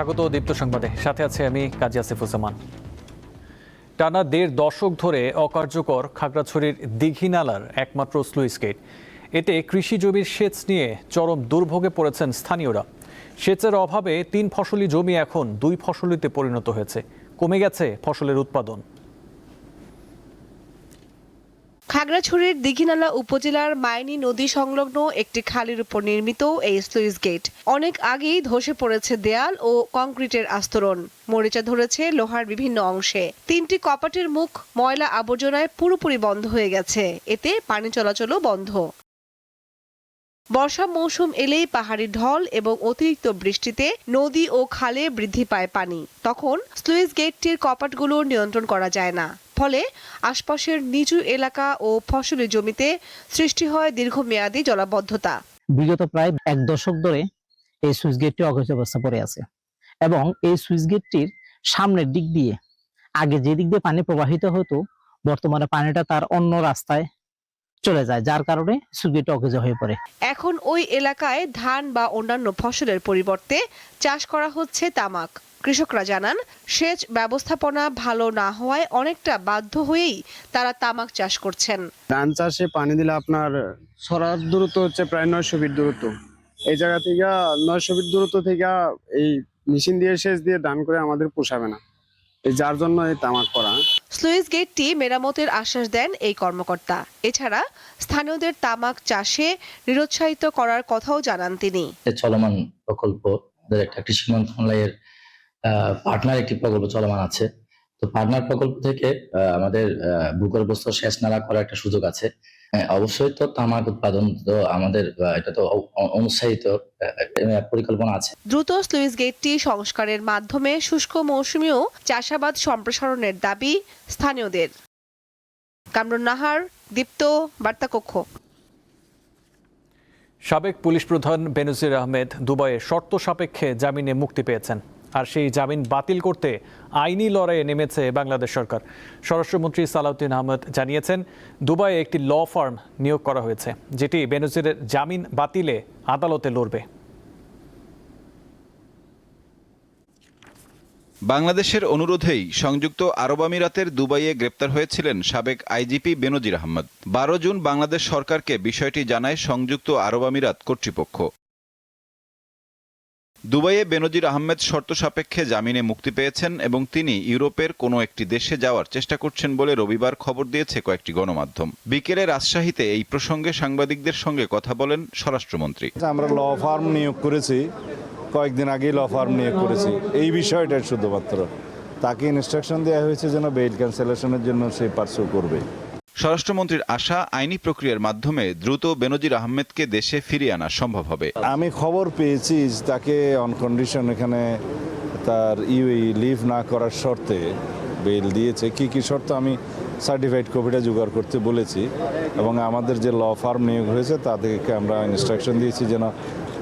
স্বাগত দীপ্ত সংবাদে, সাথে আছে আমি কাজী আসিফুজ্জামান। টানা ১.৫ দশক ধরে অকার্যকর খাগড়াছড়ির দীঘিনালার একমাত্র স্লুইস গেট। এতে কৃষি জমির সেচ নিয়ে চরম দুর্ভোগে পড়েছেন স্থানীয়রা। সেচের অভাবে ৩ ফসলি জমি এখন ২ ফসলিতে পরিণত হয়েছে, কমে গেছে ফসলের উৎপাদন। খাগড়াছড়ির দীঘিনালা উপজেলার মাইনী নদী সংলগ্ন একটি খালের উপর নির্মিত এই স্লুইস গেট অনেক আগেই ধসে পড়েছে দেয়াল ও কংক্রিটের আস্তরণ, মরিচা ধরেছে লোহার বিভিন্ন অংশে। ৩টি কপাটের মুখ ময়লা আবর্জনায় পুরোপুরি বন্ধ হয়ে গেছে, এতে পানি চলাচলও বন্ধ। বর্ষা মৌসুম এলেই পাহাড়ি ঢল এবং অতিরিক্ত বৃষ্টিতে নদী ও খালে বৃদ্ধি পায় পানি। তখন স্লুইস গেটটির কপাটগুলো নিয়ন্ত্রণ করা যায় না, ফলে আশপাশের নিচু এলাকা ও ফসলি জমিতে সৃষ্টি হয় দীর্ঘমেয়াদী জলাবদ্ধতা। বিগত প্রায় ১ দশক ধরে এই সুইচ গেটটি অকেজ অবস্থা পড়ে আছে এবং এই সুইচ গেটটির সামনের দিক দিয়ে আগে যে দিক দিয়ে পানি প্রবাহিত হতো, বর্তমানে পানিটা তার অন্য রাস্তায় চলে যায়, যার কারণে সুইচ গেটটি অকেজ হয়ে পড়ে। এখন ওই এলাকায় ধান বা অন্যান্য ফসলের পরিবর্তে চাষ করা হচ্ছে তামাক। কৃষকরা জানান, সেচ ব্যবস্থাপনা ভালো না হওয়ায় অনেকটা বাধ্য হয়েই তারা তামাক চাষ করছেন। ধান চাষে পানি দিলে আপনার ছড়ার দূরত্ব হচ্ছে প্রায় ৯০০ ফিট দূরত্ব। এই জায়গা থেকে ৯০০ ফিট দূরত্ব থেকে এই মেশিন দিয়ে সেচ দিয়ে ধান করে আমাদের পোষাবে না, যার জন্য এই তামাক করা। স্লুইস গেটটি মেরামতের আশ্বাস দেন এই কর্মকর্তা। এছাড়া স্থানীয়দের তামাক চাষে নিরুৎসাহিত করার কথাও জানান তিনি। চলমান প্রকল্প, একটা কৃষি মন্ত্রণালয়ের পার্টনার একটি প্রকল্প চলমান আছে। তো পার্টনার প্রকল্প থেকে আমাদের ভূগর্ভস্থ সেচ নালা করার একটা সুযোগ আছে। অবশ্যই তো তামাক উৎপাদন তো আমাদের এটা তো অনুৎসাহিত পরিকল্পনা আছে। দ্রুত স্লুইস গেটটি সংস্কারের মাধ্যমে শুষ্ক মৌসুমেও চাষাবাদ সম্প্রসারণের দাবি স্থানীয়দের। কামরুন নাহার, দীপ্ত, বার্তাকক্ষ। সাবেক পুলিশ প্রধান বেনজির আহমেদ দুবাইয়ে শর্ত সাপেক্ষে জামিনে মুক্তি পেয়েছেন, আর সেই জামিন বাতিল করতে আইনি লড়াইয়ে নেমেছে বাংলাদেশ সরকার। স্বরাষ্ট্রমন্ত্রী সালাউদ্দিন আহমেদ জানিয়েছেন, দুবাইয়ে একটি ল ফার্ম নিয়োগ করা হয়েছে, যেটি বেনজিরের জামিন বাতিলে আদালতে লড়বে। বাংলাদেশের অনুরোধেই সংযুক্ত আরব আমিরাতের দুবাইয়ে গ্রেপ্তার হয়েছিলেন সাবেক আইজিপি বেনজির আহমেদ। ১২ জুন বাংলাদেশ সরকারকে বিষয়টি জানায় সংযুক্ত আরব আমিরাত কর্তৃপক্ষ। দুবাইয়ে বেনজির আহমেদ শর্ত সাপেক্ষে জামিনে মুক্তি পেয়েছেন এবং তিনি ইউরোপের কোনো একটি দেশে যাওয়ার চেষ্টা করছেন বলে রবিবার খবর দিয়েছে কয়েকটি গণমাধ্যম। বিকেলে রাজশাহীতে এই প্রসঙ্গে সাংবাদিকদের সঙ্গে কথা বলেন স্বরাষ্ট্রমন্ত্রী। আমরা ল ফার্ম নিয়োগ করেছি, কয়েকদিন আগেই ল ফার্ম নিয়োগ করেছি। এই বিষয়টা শুধুমাত্র তাকে ইনস্ট্রাকশন দেওয়া হয়েছে যেন বেইল ক্যান্সেলেশনের জন্য সে পার্সু করবে। স্বরাষ্ট্রমন্ত্রীর আশা, আইনি প্রক্রিয়ার মাধ্যমে দ্রুত বেনজির আহমেদকে দেশে ফিরিয়ে আনা সম্ভব হবে। আমি খবর পেয়েছি তাকে অন কন্ডিশন এখানে তার লিভ না করার শর্তে বেইল দিয়েছে। কি কি শর্ত আমি সার্টিফাইড কপিটা জোগাড় করতে বলেছি এবং আমাদের যে ল ফার্ম নিয়োগ হয়েছে তাদেরকে আমরা ইনস্ট্রাকশন দিয়েছি যেন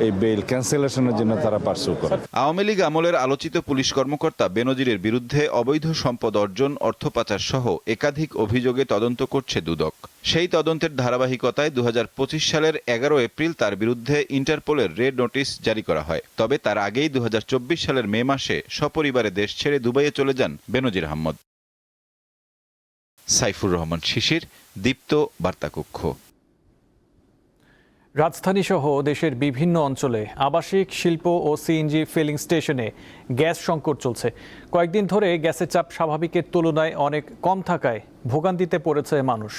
এই বেইল ক্যান্সেলেশনের জন্য তারা পার্সু করে। আওয়ামী লীগ আমলের আলোচিত পুলিশ কর্মকর্তা বেনজিরের বিরুদ্ধে অবৈধ সম্পদ অর্জন, অর্থ পাচার সহ একাধিক অভিযোগে তদন্ত করছে দুদক। সেই তদন্তের ধারাবাহিকতায় ২০২৫ সালের ১১ এপ্রিল তার বিরুদ্ধে ইন্টারপোলের রেড নোটিশ জারি করা হয়। তবে তার আগেই ২০২৪ সালের মে মাসে সপরিবারে দেশ ছেড়ে দুবাইয়ে চলে যান বেনজির আহমদ। সাইফুর রহমান শিশির, দীপ্ত, বার্তাকক্ষ। রাজধানী সহ দেশের বিভিন্ন অঞ্চলে আবাসিক, শিল্প ও সিএনজি ফিলিং স্টেশনে গ্যাস সংকট চলছে। কয়েকদিন ধরে গ্যাসের চাপ স্বাভাবিকের তুলনায় অনেক কম থাকায় ভোগান্তিতে পড়েছে মানুষ।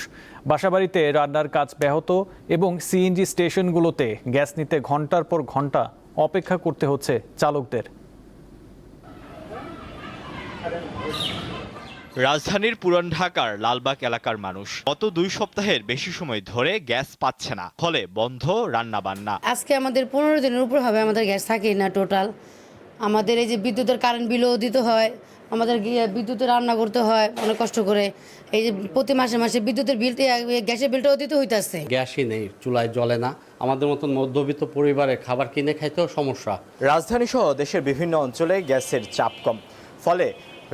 বাসাবাড়িতে রান্নার কাজ ব্যাহত এবং সিএনজি স্টেশনগুলোতে গ্যাস নিতে ঘন্টার পর ঘন্টা অপেক্ষা করতে হচ্ছে চালকদের। রাজধানীর পুরান ঢাকার লালবাগ এলাকার মানুষ গত ২ সপ্তাহের বেশি সময় ধরে গ্যাস পাচ্ছে না, ফলে বন্ধ রান্না বান্না। আজকে আমাদের ১৫ দিনের উপর হবে আমাদের গ্যাস থাকেই না টোটাল। আমাদের এই যে বিদ্যুতের কারেন্ট বিলও দিতে হয়, আমাদের বিদ্যুতে রান্না করতে হয় অনেক কষ্ট করে। এই যে প্রতি মাসে মাসে বিদ্যুতের বিল, গ্যাসের বিলটাও দিতে হইতাছে। গ্যাসই নেই, চুলায় জ্বলে না। আমাদের মতন মধ্যবিত্ত পরিবারে খাবার কিনে খাইতেও সমস্যা। রাজধানী সহ দেশের বিভিন্ন অঞ্চলে গ্যাসের চাপ কম, ফলে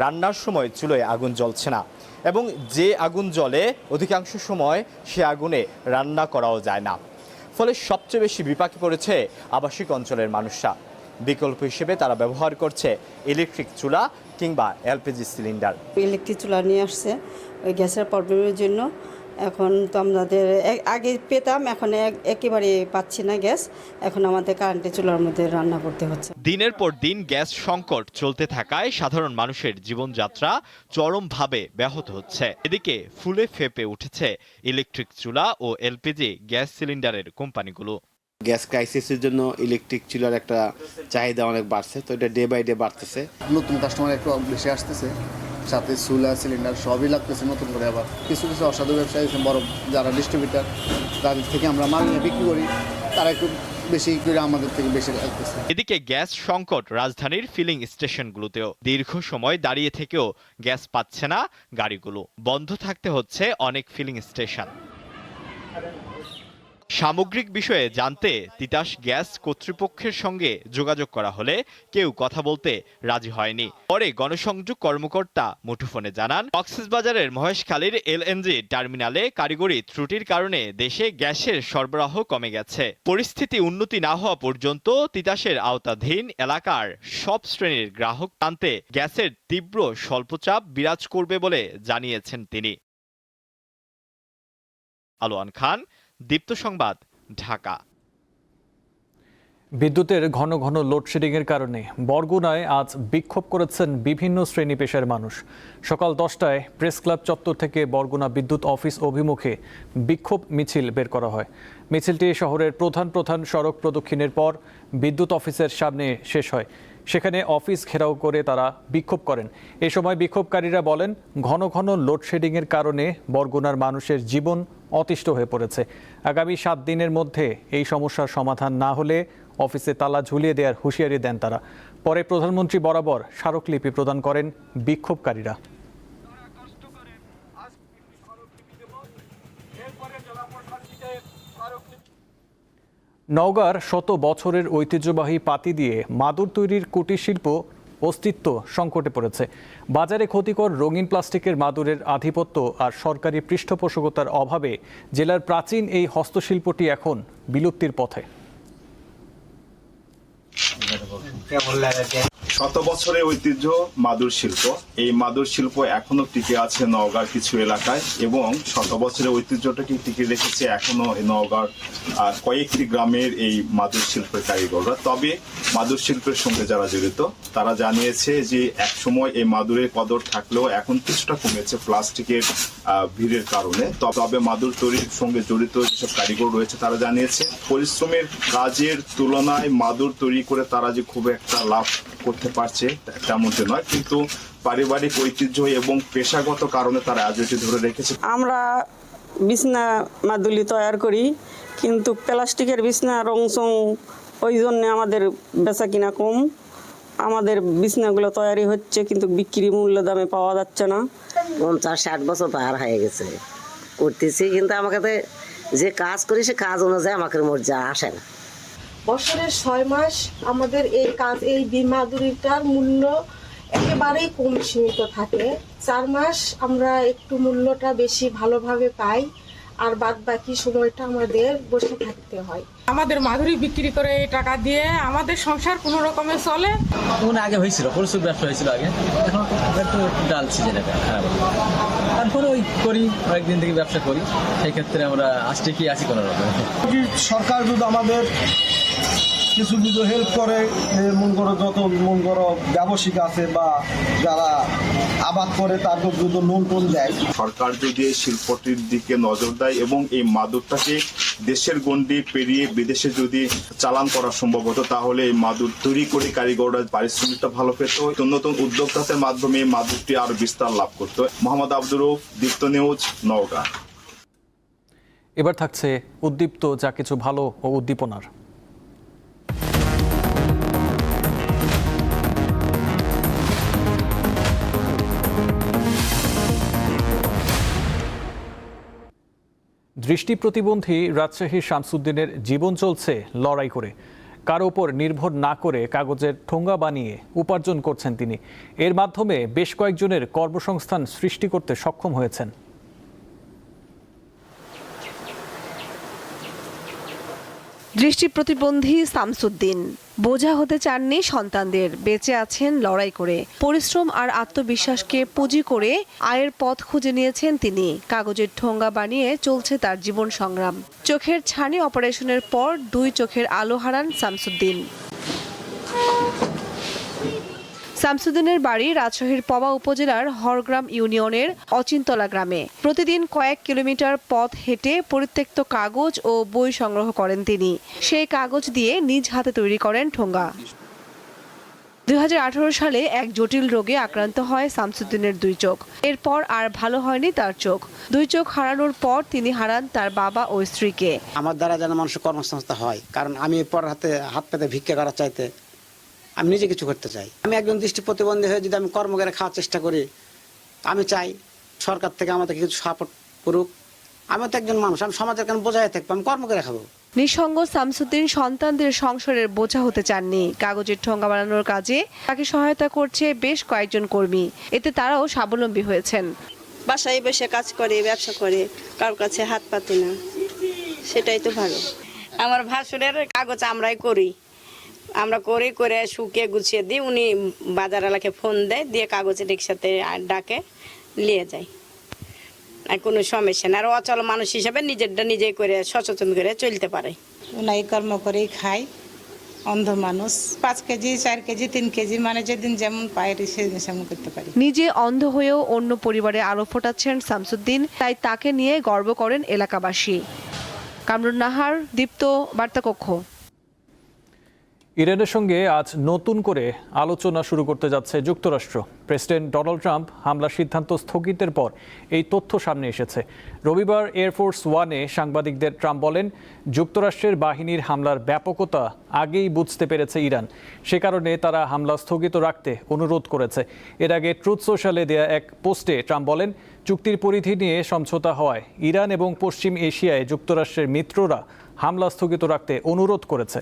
রান্নার সময় চুলোয় আগুন জ্বলছে না এবং যে আগুন জ্বলে অধিকাংশ সময় সে আগুনে রান্না করাও যায় না। ফলে সবচেয়ে বেশি বিপাকে পড়েছে আবাসিক অঞ্চলের মানুষরা। বিকল্প হিসেবে তারা ব্যবহার করছে ইলেকট্রিক চুলা কিংবা এলপিজি সিলিন্ডার। ইলেকট্রিক চুলা নিয়ে আসছে ওই গ্যাসের প্রবলেমের জন্য। এখন তো আমাদের আগে পেতাম, এখন একেবারে পাচ্ছি না গ্যাস। এখন আমাদের কারেন্টের চুলার মধ্যে রান্না করতে হচ্ছে। দিনের পর দিন গ্যাস সংকট চলতে থাকায় সাধারণ মানুষের জীবনযাত্রা চরমভাবে ব্যাহত হচ্ছে। এদিকে ফুলে ফেপে উঠেছে ইলেকট্রিক চুলা ও এলপিজি গ্যাস সিলিন্ডারের কোম্পানিগুলো। গ্যাস ক্রাইসিসের জন্য ইলেকট্রিক চুলার একটা চাহিদা অনেক বাড়ছে, তো এটা ডে বাই ডে বাড়তেছে। নতুন কাস্টমার একটু বেশি আসতেছে, সাথে চুলা সিলিন্ডার সবই লাগতেছে নতুন করে। আবার কিছু কিছু অসাধু ব্যবসায়ী বড় যারা ডিস্ট্রিবিউটার, তাদের থেকে আমরা মাল নিয়ে বিক্রি করি, তারা একটু বেশি করে আমাদের থেকে বেশি লাগতেছে। এদিকে গ্যাস সংকট রাজধানীর ফিলিং স্টেশনগুলোতেও। দীর্ঘ সময় দাঁড়িয়ে থেকেও গ্যাস পাচ্ছে না গাড়িগুলো, বন্ধ থাকতে হচ্ছে অনেক ফিলিং স্টেশন। সামগ্রিক বিষয়ে জানতে তিতাস গ্যাস কর্তৃপক্ষের সঙ্গে যোগাযোগ করা হলে কেউ কথা বলতে রাজি হয়নি। পরে গণসংযোগ কর্মকর্তা মুঠোফোনে জানান, কক্সবাজারের মহেশখালীর এলএনজি টার্মিনালে কারিগরি ত্রুটির কারণে দেশে গ্যাসের সরবরাহ কমে গেছে। পরিস্থিতি উন্নতি না হওয়া পর্যন্ত তিতাসের আওতাধীন এলাকার সব শ্রেণীর গ্রাহক টানতে গ্যাসের তীব্র স্বল্পচাপ বিরাজ করবে বলে জানিয়েছেন তিনি। আলোয়ান খান, দীপ্ত সংবাদ, ঢাকা। বিদ্যুতের ঘন ঘন লোডশেডিংয়ের কারণে বরগুনায় আজ বিক্ষোভ করেছেন বিভিন্ন শ্রেণী পেশার মানুষ। সকাল 10টায় প্রেস ক্লাব চত্বর থেকে বরগুনা বিদ্যুৎ অফিস অভিমুখে বিক্ষোভ মিছিল বের করা হয়। মিছিলটি শহরের প্রধান প্রধান সড়ক প্রদক্ষিণের পর বিদ্যুৎ অফিসের সামনে শেষ হয়। সেখানে অফিস ঘেরাও করে তারা বিক্ষোভ করেন। এ সময় বিক্ষোভকারীরা বলেন, ঘন ঘন লোডশেডিংয়ের কারণে বরগুনার মানুষের জীবন অতিষ্ঠ হয়ে পড়েছে। আগামী 7 দিনের মধ্যে এই সমস্যার সমাধান না হলে অফিসে তালা ঝুলিয়ে দেওয়ার হুঁশিয়ারি দেন তারা। পরে প্রধানমন্ত্রী বরাবর স্মারকলিপি প্রদান করেন বিক্ষোভকারীরা। নওগাঁর শত বছরের ঐতিহ্যবাহী পাতি দিয়ে মাদুর তৈরির কুটির শিল্প অস্তিত্ব সংকটে পড়েছে। বাজারে ক্ষতিকর রঙিন প্লাস্টিকের মাদুরের আধিপত্য আর সরকারি পৃষ্ঠপোষকতার অভাবে জেলার প্রাচীন এই হস্তশিল্পটি এখন বিলুপ্তির পথে। শত বছরের ঐতিহ্য মাদুর শিল্প, এই মাদুর শিল্প এখনো টিকে আছে নওগাঁর কিছু এলাকায় এবং শত বছরের ঐতিহ্যটাকে টিকে রেখেছে এখনো নওগাঁর কয়েকটি গ্রামের এই মাদুর শিল্পের কারিগররা। তবে মাদুর শিল্পের সঙ্গে যারা জড়িত তারা জানিয়েছে যে একসময় এই মাদুরের কদর থাকলেও এখন কিছুটা কমেছে প্লাস্টিকের ভিড়ের কারণে। তবে মাদুর তৈরির সঙ্গে জড়িত যেসব কারিগর রয়েছে তারা জানিয়েছে পরিশ্রমের কাজের তুলনায় মাদুর তৈরি করে তারা যে খুব একটা লাভ করতে পারছে তেমনটি নয়, কিন্তু পারিবারিক ঐতিহ্য এবং পেশাগত কারণে তারা আজ এটি ধরে রেখেছে। আমরা বিছনা মাদুলি তৈরি করি, কিন্তু প্লাস্টিকের বিছনা রংচং, ওই জন্য আমাদের বেচা কিনা কম। আমাদের বিছনাগুলো তৈরি হচ্ছে কিন্তু বিক্রি মূল্য দামে পাওয়া যাচ্ছে না। 50-60 বছর পার হয়ে গেছে করতেছি, কিন্তু আমাকে যে কাজ করি সে কাজ অনুযায়ী আমাকে মর্যাদা আসে না। বছরের 6 মাস আমাদের এই কাজ, এই মাদুরিটার মূল্য একেবারেই কম সীমিত থাকে। 4 মাস আমরা একটু মূল্যটা বেশি ভালোভাবে পাই, আর বাদ বাকি সময়টা আমাদের বসে থাকতে হয়। আমাদের মাদুরি বিক্রি করে এই টাকা দিয়ে আমাদের সংসার কোনো রকমে চলে। আগে হয়েছিল প্রচুর ব্যবসা হয়েছিল আগে, এখন একটু ডালছি যেটা খারাপ। তারপরে ওই করি কয়েকদিন থেকে ব্যবসা করি, সেই ক্ষেত্রে আমরা আজকে কি আছি কোনো রকম। সরকার যদি আমাদের কিছু যদি হেল্প করে, মন করো যত মন করো ব্যবসায়িক আছে বা যারা আবাদ করে তাদের যদি লোন টোন দেয়, সরকার যদি এই শিল্পটির দিকে নজর দেয় এবং এই মাদুরটাকে দেশের গণ্ডি পেরিয়ে বিদেশে যদি চালান করা সম্ভব হতো, তাহলে এই মাদুর তৈরি করে কারিগররা পারিশ্রমিকটা ভালো পেত। নতুন উদ্যোক্তাদের মাধ্যমে এই মাদুরটি আরো বিস্তার লাভ করত। মোহাম্মদ আব্দুর রউফ, দীপ্ত নিউজ, নওগাঁ। এবার থাকছে উদ্দীপ্ত যা কিছু ভালো ও উদ্দীপনার। দৃষ্টি প্রতিবন্ধী রাজশাহীর শামসুদ্দিনের জীবন চলছে লড়াই করে। কারো ওপর নির্ভর না করে কাগজের ঠোঙ্গা বানিয়ে উপার্জন করছেন তিনি। এর মাধ্যমে বেশ কয়েকজনের কর্মসংস্থান সৃষ্টি করতে সক্ষম হয়েছেন। দৃষ্টি প্রতিবন্ধী শামসুদ্দিন বোঝা হতে চাননি সন্তানদের, বেঁচে আছেন লড়াই করে। পরিশ্রম আর আত্মবিশ্বাসকে পুঁজি করে আয়ের পথ খুঁজে নিয়েছেন তিনি। কাগজের ঠোঙ্গা বানিয়ে চলছে তার জীবন সংগ্রাম। চোখের ছানি অপারেশনের পর 2 চোখের আলো হারান শামসুদ্দিন। শামসুদ্দিনের বাড়ি রাজশাহীর পবা উপজেলার হরগ্রাম ইউনিয়নের অচিনতলা গ্রামে। প্রতিদিন কয়েক কিলোমিটার পথ হেঁটে পরিত্যক্ত কাগজ ও বই সংগ্রহ করেন তিনি। সেই কাগজ দিয়ে নিজ হাতে তৈরি করেন ঠোঙ্গা। 2018 সালে এক জটিল রোগে আক্রান্ত হয় শামসুদ্দিনের 2 চোখ। এরপর আর ভালো হয়নি তার চোখ। 2 চোখ হারানোর পর তিনি হারান তার বাবা ও স্ত্রীকে। আমার দ্বারা যেন মানুষের কর্মসংস্থান হয়, কারণ আমি পর হাত পেতে ভিক্ষা করার চাইতে আমি নিজে কিছু করতে চাই। আমি একজন দৃষ্টি প্রতিবন্ধী হয়ে যদি আমি কর্ম করে খাওয়ার চেষ্টা করি, আমি চাই সরকার থেকে আমাদের কিছু সাপোর্ট করুক। আমি তো একজন মানুষ, আমি সমাজের কেন বোঝাই থাকবো, আমি কর্ম করে খাবো। নিঃসঙ্গ শামসুদ্দিন সন্তানদের সংসারের বোঝা হতে চাননি। কাগজের ঠোঙ্গা বানানোর কাজে তাকে সহায়তা করছে বেশ কয়েকজন কর্মী। এতে তারাও স্বাবলম্বী হয়েছেন। বাসায় বসে কাজ করে, ব্যবসা করে, কারোর কাছে হাত পাতি না, সেটাই তো ভালো। আমার ভাসুরের কাগজ আমরাই করি, আমরা করে শুকিয়ে গুছিয়ে দিই। উনি বাজার এলাকে ফোন দেয়, দিয়ে কাগজের রিক্সাতে ডাকে নিয়ে যায়। আর কোনো সমস্যা না। আর অচল মানুষ হিসাবে নিজেরটা নিজেই করে সচেতন করে চলতে পারে। উনাই কর্ম করেই খাই। অন্ধ মানুষ, 5 কেজি 4 কেজি 3 কেজি মানে যেদিন যেমন পায় সেমন করতে পারি। নিজে অন্ধ হয়েও অন্য পরিবারে আলো ফোটাচ্ছেন শামসুদ্দিন, তাই তাকে নিয়ে গর্ব করেন এলাকাবাসী। কামরুন নাহার, দীপ্ত, বার্তাকক্ষ। ইরানের সঙ্গে আজ নতুন করে আলোচনা শুরু করতে যাচ্ছে যুক্তরাষ্ট্র। প্রেসিডেন্ট ডোনাল্ড ট্রাম্প হামলার সিদ্ধান্ত স্থগিতের পর এই তথ্য সামনে এসেছে। রবিবার এয়ারফোর্স ওয়ানে সাংবাদিকদের ট্রাম্প বলেন, যুক্তরাষ্ট্রের বাহিনীর হামলার ব্যাপকতা আগেই বুঝতে পেরেছে ইরান। সে কারণে তারা হামলা স্থগিত রাখতে অনুরোধ করেছে। এর আগে ট্রুথ সোশ্যালে দেয়া এক পোস্টে ট্রাম্প বলেন, চুক্তির পরিধি নিয়ে সমঝোতা হওয়ায় ইরান এবং পশ্চিম এশিয়ায় যুক্তরাষ্ট্রের মিত্ররা হামলা স্থগিত রাখতে অনুরোধ করেছে।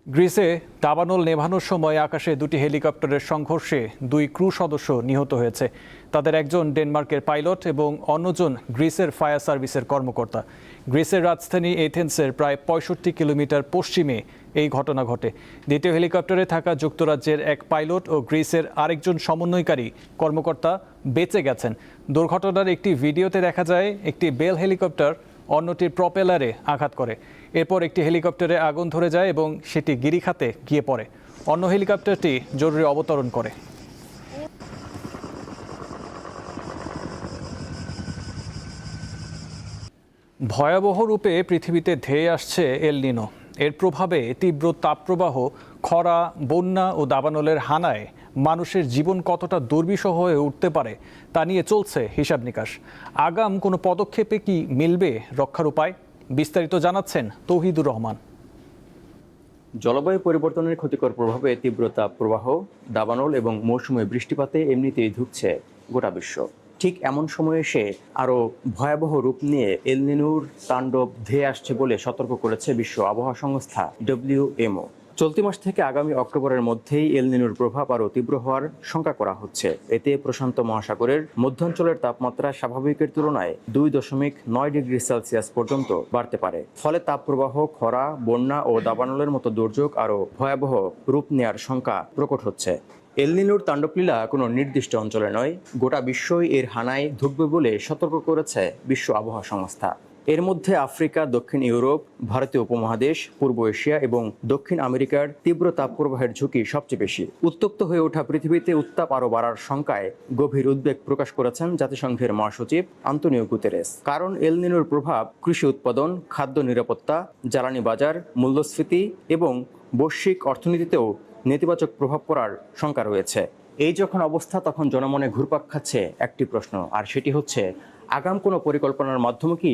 গ্রিসে দাবানল নেভানোর সময় আকাশে 2টি হেলিকপ্টারের সংঘর্ষে 2 ক্রু সদস্য নিহত হয়েছে। তাদের একজন ডেনমার্কের পাইলট এবং অন্যজন গ্রিসের ফায়ার সার্ভিসের কর্মকর্তা। গ্রিসের রাজধানী এথেন্সের প্রায় 65 কিলোমিটার পশ্চিমে এই ঘটনা ঘটে। দ্বিতীয় হেলিকপ্টারে থাকা যুক্তরাজ্যের এক পাইলট ও গ্রিসের আরেকজন সমন্বয়কারী কর্মকর্তা বেঁচে গেছেন। দুর্ঘটনার একটি ভিডিওতে দেখা যায় একটি বেল হেলিকপ্টার অন্যটির প্রপেলারে আঘাত করে। এরপর একটি হেলিকপ্টারে আগুন ধরে যায় এবং সেটি গিরিখাতে গিয়ে পড়ে। অন্য হেলিকপ্টারটি জরুরি অবতরণ করে। ভয়াবহ রূপে পৃথিবীতে ধেয়ে আসছে এল নিনো। এর প্রভাবে তীব্র তাপপ্রবাহ, খরা, বন্যা ও দাবানলের হানায় মানুষের জীবন কতটা দুর্বিষহ হয়ে উঠতে পারে তা নিয়ে চলছে হিসাব নিকাশ। আগাম কোনো পদক্ষেপে কি মিলবে রক্ষার উপায়? বিস্তারিত জানাচ্ছেন তৌহিদুর রহমান। জলবায়ু পরিবর্তনের ক্ষতিকর প্রভাবে তীব্র তাপপ্রবাহ, দাবানল এবং মৌসুমী বৃষ্টিপাতে এমনিতেই ধুঁকছে গোটা বিশ্ব। ঠিক এমন সময়ে এসে আরও ভয়াবহ রূপ নিয়ে এল নিনোর তাণ্ডব ধেয়ে আসছে বলে সতর্ক করেছে বিশ্ব আবহাওয়া সংস্থা WMO। চলতি মাস থেকে আগামী অক্টোবরের মধ্যেই এল নিনোর প্রভাব আরও তীব্র হওয়ার শঙ্কা করা হচ্ছে। এতে প্রশান্ত মহাসাগরের মধ্যাঞ্চলের তাপমাত্রা স্বাভাবিকের তুলনায় 2.9 ডিগ্রি সেলসিয়াস পর্যন্ত বাড়তে পারে। ফলে তাপপ্রবাহ, খরা, বন্যা ও দাবানলের মতো দুর্যোগ আরও ভয়াবহ রূপ নেয়ার শঙ্কা প্রকট হচ্ছে। এল নিনোর তাণ্ডবলীলা কোনো নির্দিষ্ট অঞ্চলে নয়, গোটা বিশ্বই এর হানায় ধুঁকবে বলে সতর্ক করেছে বিশ্ব আবহাওয়া সংস্থা। এর মধ্যে আফ্রিকা, দক্ষিণ ইউরোপ, ভারতীয় উপমহাদেশ, পূর্ব এশিয়া এবং দক্ষিণ আমেরিকার তীব্র তাপপ্রবাহের ঝুঁকি সবচেয়ে বেশি। উত্তপ্ত হয়ে ওঠা পৃথিবীতে উত্তাপ আরও বাড়ার শঙ্কায় গভীর উদ্বেগ প্রকাশ করেছেন জাতিসংঘের মহাসচিব আন্তোনিও গুতেরেস। কারণ এল নিনোর প্রভাব কৃষি উৎপাদন, খাদ্য নিরাপত্তা, জ্বালানি বাজার, মূল্যস্ফীতি এবং বৈশ্বিক অর্থনীতিতেও নেতিবাচক প্রভাব পড়ার শঙ্কা রয়েছে। এই যখন অবস্থা, তখন জনমনে ঘুরপাক খাচ্ছে একটি প্রশ্ন, আর সেটি হচ্ছে আগাম কোনো পরিকল্পনার মাধ্যমে কি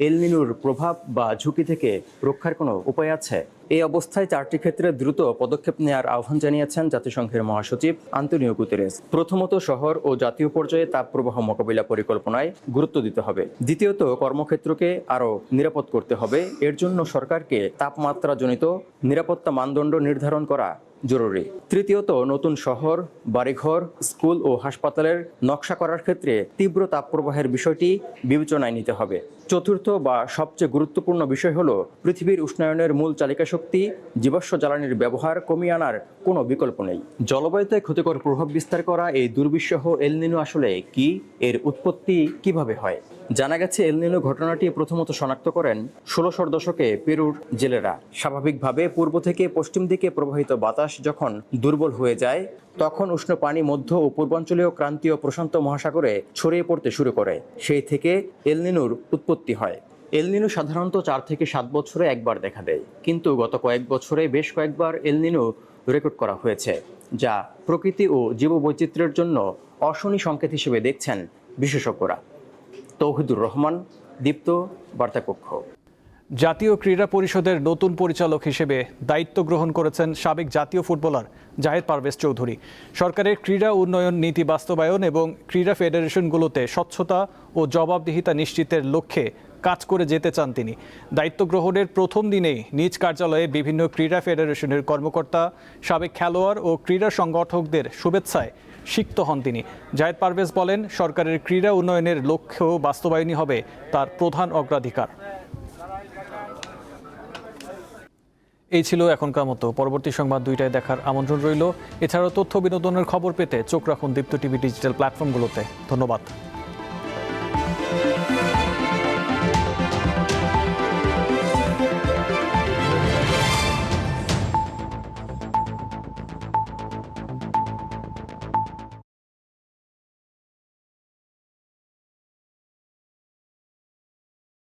এল নিনোর প্রভাব বা ঝুঁকি থেকে রক্ষার কোনো উপায় আছে? এই অবস্থায় 4টি ক্ষেত্রে দ্রুত পদক্ষেপ নেওয়ার আহ্বান জানিয়েছেন জাতিসংঘের মহাসচিব আন্তোনিও গুতেরেস। প্রথমত, শহর ও জাতীয় পর্যায়ে তাপপ্রবাহ মোকাবিলা পরিকল্পনায় গুরুত্ব দিতে হবে। দ্বিতীয়ত, কর্মক্ষেত্রকে আরও নিরাপদ করতে হবে। এর জন্য সরকারকে তাপমাত্রাজনিত নিরাপত্তা মানদণ্ড নির্ধারণ করা জরুরি। তৃতীয়ত, নতুন শহর, বাড়িঘর, স্কুল ও হাসপাতালের নকশা করার ক্ষেত্রে তীব্র তাপপ্রবাহের বিষয়টি বিবেচনায় নিতে হবে। চতুর্থ বা সবচেয়ে গুরুত্বপূর্ণ বিষয় হলো পৃথিবীর উষ্ণায়নের মূল চালিকা শক্তি জীবাশ্ম জ্বালানির ব্যবহার কমিয়ে আনার কোনো বিকল্প নেই। জলবায়ুতে ক্ষতিকর প্রভাব বিস্তার করা এই দুর্বিষহ এল নিনো আসলে কি, এর উৎপত্তি কিভাবে হয়? জানা গেছে এল নিনো ঘটনাটি প্রথমত শনাক্ত করেন 1600 দশকে পেরুর জেলেরা। স্বাভাবিকভাবে পূর্ব থেকে পশ্চিম দিকে প্রবাহিত বাতাস যখন দুর্বল হয়ে যায়, তখন উষ্ণ পানি মধ্য ও পূর্বাঞ্চলীয় ক্রান্তীয় প্রশান্ত মহাসাগরে ছড়িয়ে পড়তে শুরু করে। সেই থেকে এল নিনোর উৎপত্তি হয়। এল নিনো সাধারণত 4 থেকে 7 বছরে একবার দেখা দেয়, কিন্তু গত কয়েক বছরে বেশ কয়েকবার এল নিনো রেকর্ড করা হয়েছে, যা প্রকৃতি ও জীববৈচিত্র্যের জন্য অশনি সংকেত হিসেবে দেখছেন বিশেষজ্ঞরা। তৌহিদুর রহমান, দীপ্ত, বার্তাকক্ষ। জাতীয় ক্রীড়া পরিষদের নতুন পরিচালক হিসেবে দায়িত্ব গ্রহণ করেছেন সাবেক জাতীয় ফুটবলার জাহেদ পারভেজ চৌধুরী। সরকারের ক্রীড়া উন্নয়ন নীতি বাস্তবায়ন এবং ক্রীড়া ফেডারেশনগুলোতে স্বচ্ছতা ও জবাবদিহিতা নিশ্চিতের লক্ষ্যে কাজ করে যেতে চান তিনি। দায়িত্ব গ্রহণের প্রথম দিনেই নিজ কার্যালয়ে বিভিন্ন ক্রীড়া ফেডারেশনের কর্মকর্তা, সাবেক খেলোয়াড় ও ক্রীড়া সংগঠকদের শুভেচ্ছায় সিক্ত হন তিনি। জাহেদ পারভেজ বলেন, সরকারের ক্রীড়া উন্নয়নের লক্ষ্য বাস্তবায়নই হবে তার প্রধান অগ্রাধিকার। এই ছিল এখনকার মতো। পরবর্তী সংবাদ 2টায় দেখার আমন্ত্রণ রইল। এছাড়াও তথ্য বিনোদনের খবর পেতে চোখ রাখুন দীপ্ত টিভি ডিজিটাল প্ল্যাটফর্মগুলোতে। ধন্যবাদ।